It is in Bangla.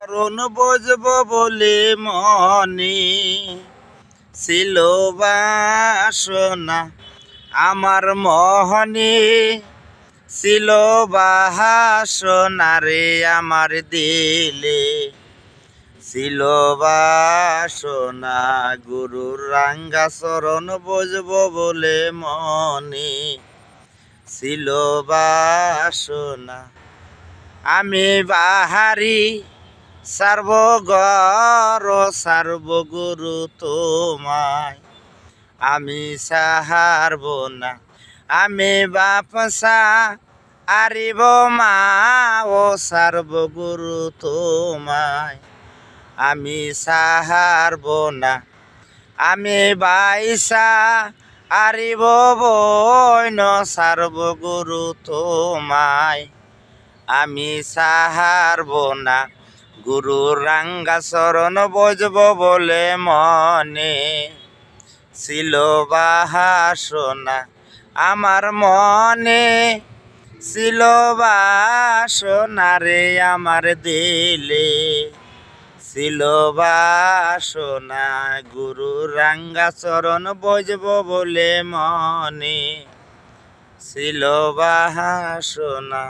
চরণ বজব বলে মনে ছিল বাসনা আমার মোহনে ছিল বাসনা রে আমার দিলে ছিল বাসনা গুরুর রাঙ্গা চরণ বজব বলে মনে ছিল বাসনা আমি বাহারি সার্বগর সার্বগুরু তোমায় আমি সাহারব না আমি বাপসা আরিব মা ও সার্বগুরু তোমায় আমি সাহারব না আমি বাইসা আরিব বৈন সার্বগুরু তোমায় আমি সাহারব না গুরু রাঙ্গা চরণ বজব বলে মনে ছিল বাসনা আমার মনে ছিল বাসনা রে আমার দিলে ছিল বাসনা গুরু রাঙ্গা চরণ বজব বলে মনে ছিল বাসনা।